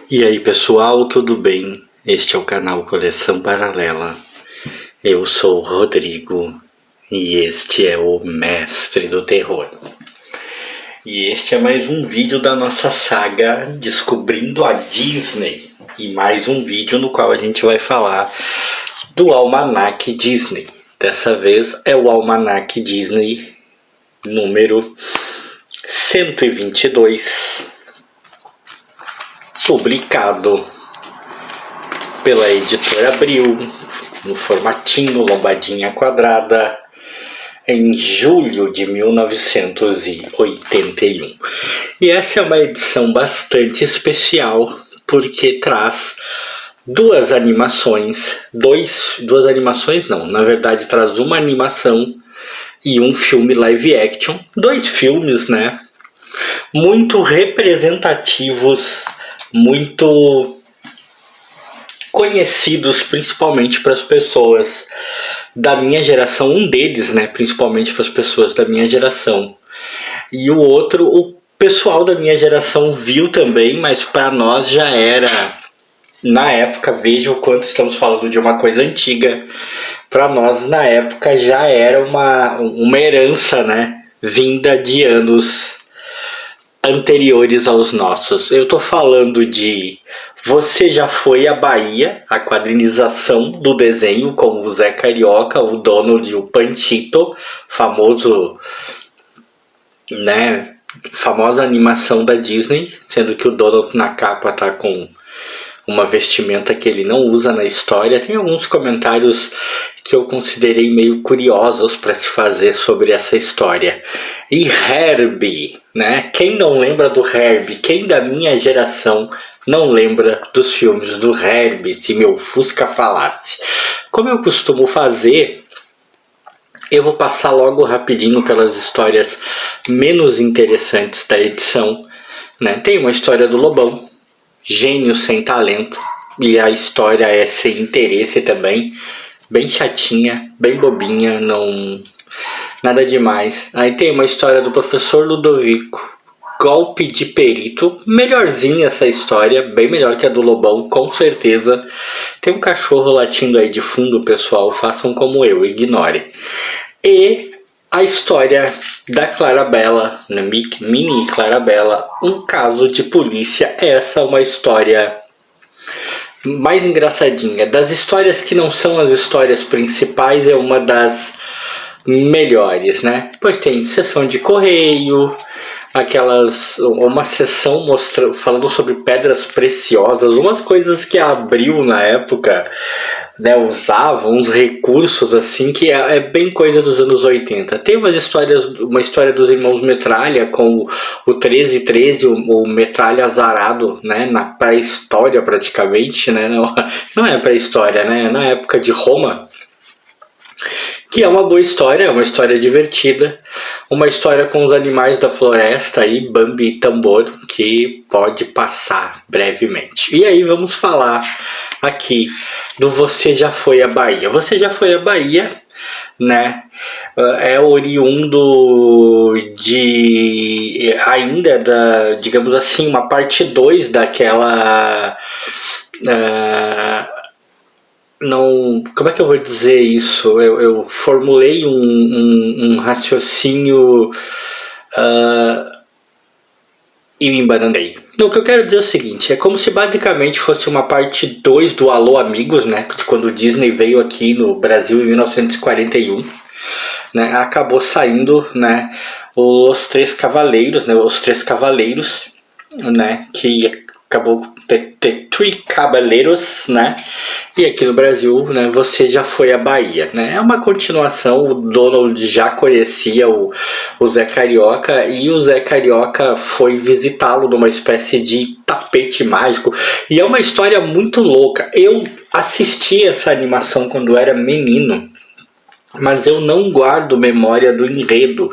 E aí pessoal, tudo bem? Este é o canal Coleção Paralela. Eu sou o Rodrigo e este é o Mestre do Terror. E este é mais um vídeo da nossa saga Descobrindo a Disney. E mais um vídeo no qual a gente vai falar do Almanac Disney. Dessa vez é o Almanac Disney número 122, publicado pela editora Abril, no formatinho lombadinha quadrada, em julho de 1981. E essa é uma edição bastante especial, porque traz duas animações, na verdade traz uma animação e um filme live action, dois filmes, né, muito representativos, muito conhecidos principalmente para as pessoas da minha geração, um deles, né, principalmente para as pessoas da minha geração, e o outro o pessoal da minha geração viu também, mas para nós já era, na época, veja o quanto estamos falando de uma coisa antiga, para nós na época já era uma herança, né, vinda de anos anteriores aos nossos. Eu tô falando de Você Já Foi à Bahia, a quadrinização do desenho com o Zé Carioca, o Donald e o Panchito, famoso, né, famosa animação da Disney, sendo que o Donald na capa tá com uma vestimenta que ele não usa na história. Tem alguns comentários que eu considerei meio curiosos para se fazer sobre essa história. E Herbie, né? Quem não lembra do Herbie? Quem da minha geração não lembra dos filmes do Herbie, se meu Fusca falasse? Como eu costumo fazer, eu vou passar logo rapidinho pelas histórias menos interessantes da edição, né? Tem uma história do Lobão, gênio sem talento, e a história é sem interesse também, bem chatinha, bem bobinha, não nada demais. Aí tem uma história do professor Ludovico, golpe de perito, melhorzinha essa história, bem melhor que a do Lobão, com certeza. Tem um cachorro latindo aí de fundo, pessoal, façam como eu, ignore. E a história da Clarabella, né, mini Clarabella, um caso de polícia. Essa é uma história mais engraçadinha. Das histórias que não são as histórias principais, é uma das melhores, né? Depois tem sessão de correio, uma sessão falando sobre pedras preciosas, umas coisas que a Abril na época, né, usava, uns recursos assim que é bem coisa dos anos 80. Tem uma história dos irmãos Metralha com o 1313, o Metralha azarado, né, na pré-história praticamente, né? Não é pré-história, né? Na época de Roma. Que é uma boa história, é uma história divertida, uma história com os animais da floresta aí, Bambi e Tambor, que pode passar brevemente. E aí vamos falar aqui do Você Já Foi à Bahia. Você Já Foi à Bahia, né? É oriundo de ainda da, digamos assim, uma parte 2 daquela não, como é que eu vou dizer isso? Eu formulei um raciocínio e me embananei. O que eu quero dizer é o seguinte, é como se basicamente fosse uma parte 2 do Alô Amigos, né? De quando o Disney veio aqui no Brasil em 1941, né? Acabou saindo, né, os Três Cavaleiros, né? Que acabou The Three Caballeros, né? E aqui no Brasil, né, Você Já Foi à Bahia, né? É uma continuação, o Donald já conhecia o Zé Carioca, e o Zé Carioca foi visitá-lo numa espécie de tapete mágico, e é uma história muito louca. Eu assisti essa animação quando era menino, mas eu não guardo memória do enredo,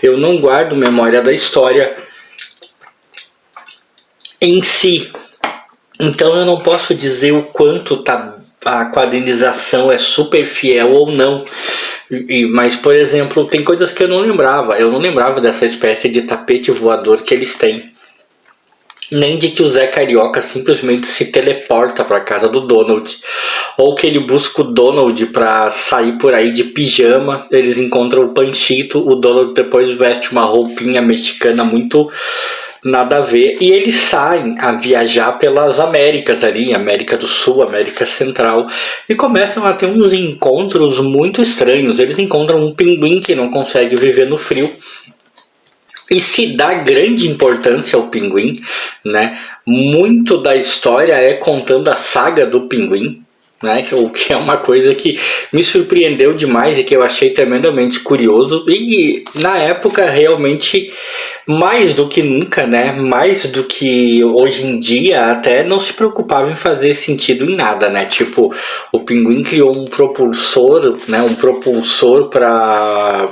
eu não guardo memória da história em si. Então eu não posso dizer o quanto a quadrinização é super fiel ou não. Mas, por exemplo, tem coisas que eu não lembrava. Eu não lembrava dessa espécie de tapete voador que eles têm. nem de que o Zé Carioca simplesmente se teleporta para casa do Donald, ou que ele busca o Donald para sair por aí de pijama. Eles encontram o Panchito, o Donald depois veste uma roupinha mexicana muito nada a ver, e eles saem a viajar pelas Américas ali, América do Sul, América Central, e começam a ter uns encontros muito estranhos. Eles encontram um pinguim que não consegue viver no frio, e se dá grande importância ao pinguim, né? Muito da história é contando a saga do pinguim, né? O que é uma coisa que me surpreendeu demais e que eu achei tremendamente curioso. E na época realmente, mais do que nunca, né? Mais do que hoje em dia, até não se preocupava em fazer sentido em nada, né? Tipo, o pinguim criou um propulsor, né? Um propulsor para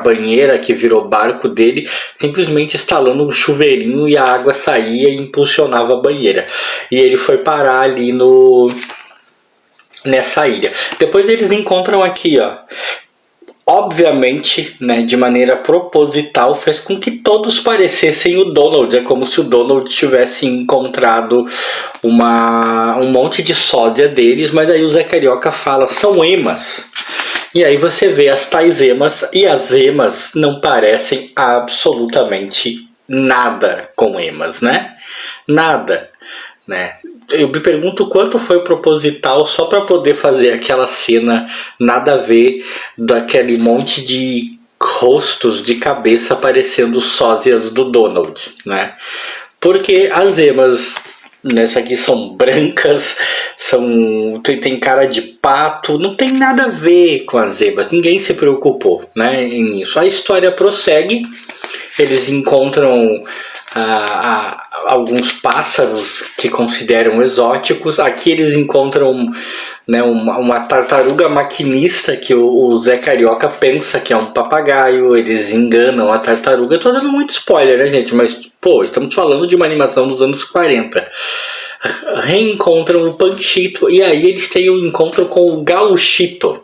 banheira que virou barco dele, simplesmente instalando um chuveirinho e a água saía e impulsionava a banheira. E ele foi parar ali nessa ilha. Depois eles encontram aqui, ó. Obviamente, né, de maneira proposital, fez com que todos parecessem o Donald. É como se o Donald tivesse encontrado um monte de sósia deles, mas aí o Zé Carioca fala, são emas. E aí você vê as tais emas, e as emas não parecem absolutamente nada com emas, né? Nada, né? Eu me pergunto quanto foi proposital só para poder fazer aquela cena nada a ver, daquele monte de rostos de cabeça parecendo sósias do Donald, né? Porque as emas nessa aqui são brancas, tem cara de pato, não tem nada a ver com as emas, ninguém se preocupou, né, nisso. A história prossegue, eles encontram alguns pássaros que consideram exóticos. Aqui eles encontram, né, uma tartaruga maquinista que o Zé Carioca pensa que é um papagaio. Eles enganam a tartaruga. Eu tô dando muito spoiler, né, gente? Mas, pô, estamos falando de uma animação dos anos 40. Reencontram o Panchito e aí eles têm um encontro com o Gauchito,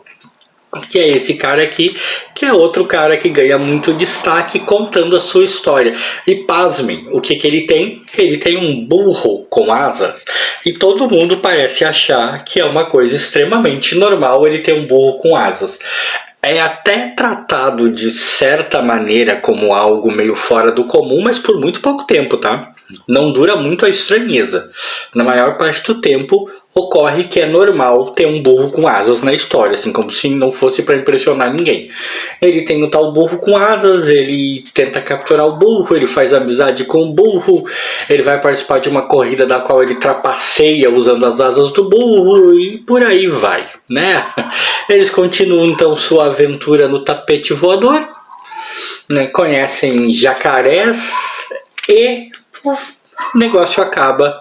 que é esse cara aqui, que é outro cara que ganha muito destaque contando a sua história. E pasmem, o que ele tem? Ele tem um burro com asas, e todo mundo parece achar que é uma coisa extremamente normal ele ter um burro com asas. É até tratado de certa maneira como algo meio fora do comum, mas por muito pouco tempo, tá? Não dura muito a estranheza. Na maior parte do tempo ocorre que é normal ter um burro com asas na história, assim, como se não fosse para impressionar ninguém. Ele tem o tal burro com asas, ele tenta capturar o burro, ele faz amizade com o burro, ele vai participar de uma corrida da qual ele trapaceia usando as asas do burro e por aí vai, né? Eles continuam então sua aventura no tapete voador, né? Conhecem jacarés e o negócio acaba,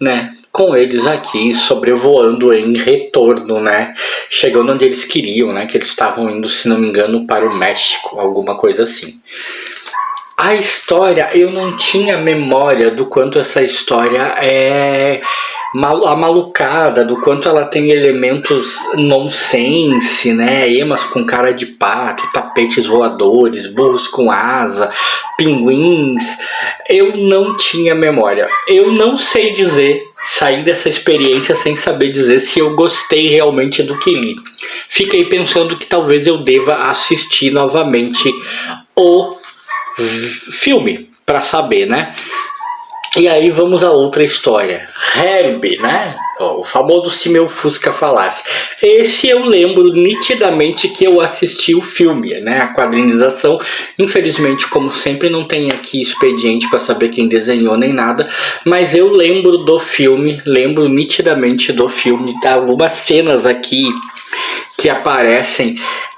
né, com eles aqui sobrevoando em retorno, né, chegando onde eles queriam, né, que eles estavam indo, se não me engano, para o México, alguma coisa assim. A história, eu não tinha memória do quanto essa história é amalucada, do quanto ela tem elementos nonsense, né? Emas com cara de pato, tapetes voadores, burros com asa, pinguins. Eu não tinha memória. Eu não sei dizer, saí dessa experiência sem saber dizer se eu gostei realmente do que li. Fiquei pensando que talvez eu deva assistir novamente o filme para saber, né? E aí vamos a outra história. Herbie, né? O famoso Se Meu Fusca Falasse. Esse eu lembro nitidamente que eu assisti o filme, né? A quadrinização. Infelizmente, como sempre, não tem aqui expediente para saber quem desenhou nem nada. Mas eu lembro do filme, lembro nitidamente do filme. Algumas cenas aqui que aparecem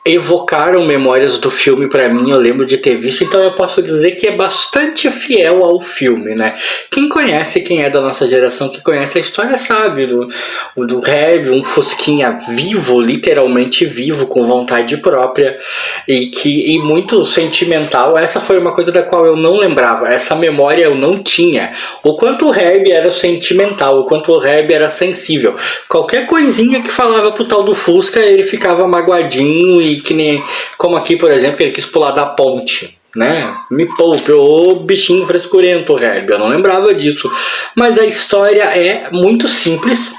evocaram memórias do filme para mim, eu lembro de ter visto, então eu posso dizer que é bastante fiel ao filme, né? Quem conhece, quem é da nossa geração, que conhece a história sabe do Herbie, um fusquinha vivo, literalmente vivo, com vontade própria e muito sentimental. Essa foi uma coisa da qual eu não lembrava, essa memória eu não tinha. O quanto o Herbie era sentimental, o quanto o Herbie era sensível. Qualquer coisinha que falava pro tal do Fusca, ele ficava magoadinho e que nem, como aqui, por exemplo, que ele quis pular da ponte, né? Me poupe, ô bichinho frescurento, Herbie, eu não lembrava disso. Mas a história é muito simples.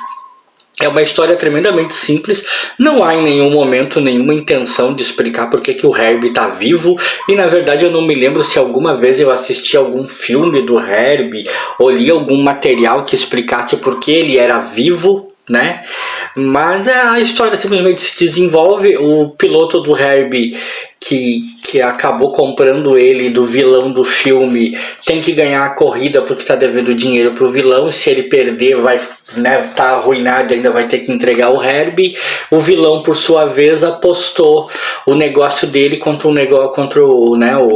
É uma história tremendamente simples, não há em nenhum momento nenhuma intenção de explicar por que o Herbie tá vivo, e na verdade eu não me lembro se alguma vez eu assisti algum filme do Herbie ou li algum material que explicasse por que ele era vivo, né? Mas a história simplesmente se desenvolve. O piloto do Herbie que acabou comprando ele do vilão do filme tem que ganhar a corrida porque está devendo dinheiro pro vilão. Se ele perder, vai, né, tá arruinado e ainda vai ter que entregar o Herbie. O vilão, por sua vez, apostou o negócio dele contra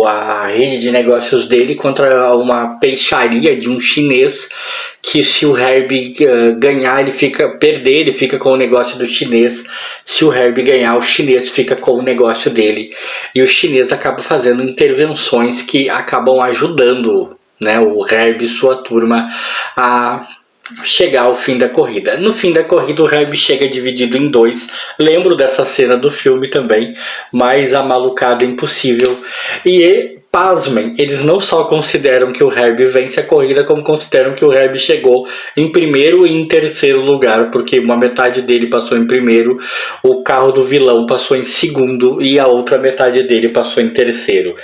a rede de negócios dele contra uma peixaria de um chinês, que se o Herbie ganhar, ele fica com o negócio do chinês. Se o Herbie ganhar, o chinês fica com o negócio dele. E o chinês acaba fazendo intervenções que acabam ajudando, né, o Herbie e sua turma a chegar ao fim da corrida. No fim da corrida, o Herbie chega dividido em dois. Lembro dessa cena do filme também, mas a malucada é impossível. E pasmem, eles não só consideram que o Herbie vence a corrida, como consideram que o Herbie chegou em primeiro e em terceiro lugar, porque uma metade dele passou em primeiro, o carro do vilão passou em segundo e a outra metade dele passou em terceiro.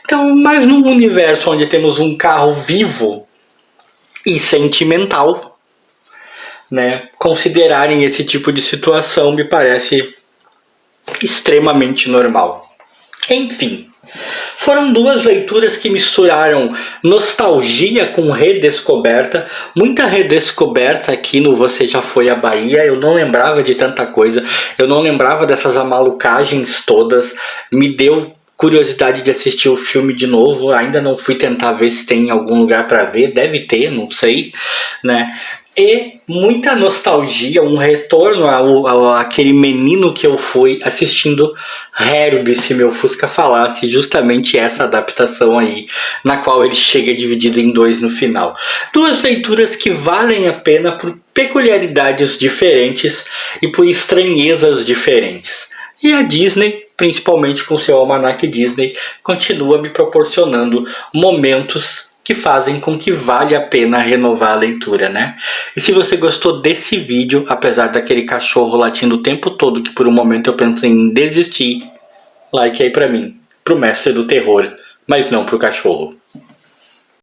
Então, mas num universo onde temos um carro vivo e sentimental, né, considerarem esse tipo de situação me parece extremamente normal. Enfim, foram duas leituras que misturaram nostalgia com redescoberta, muita redescoberta aqui no Você Já Foi à Bahia. Eu não lembrava de tanta coisa, eu não lembrava dessas amalucagens todas, me deu curiosidade de assistir o filme de novo. Ainda não fui tentar ver se tem em algum lugar para ver, deve ter, não sei, né? E muita nostalgia, um retorno àquele menino que eu fui assistindo Herbie, se meu Fusca falasse, justamente essa adaptação aí, na qual ele chega dividido em dois no final. Duas leituras que valem a pena por peculiaridades diferentes e por estranhezas diferentes. E a Disney, principalmente com seu almanaque Disney, continua me proporcionando momentos que fazem com que vale a pena renovar a leitura, né? E se você gostou desse vídeo, apesar daquele cachorro latindo o tempo todo, que por um momento eu pensei em desistir, like aí pra mim, pro mestre do terror, mas não pro cachorro.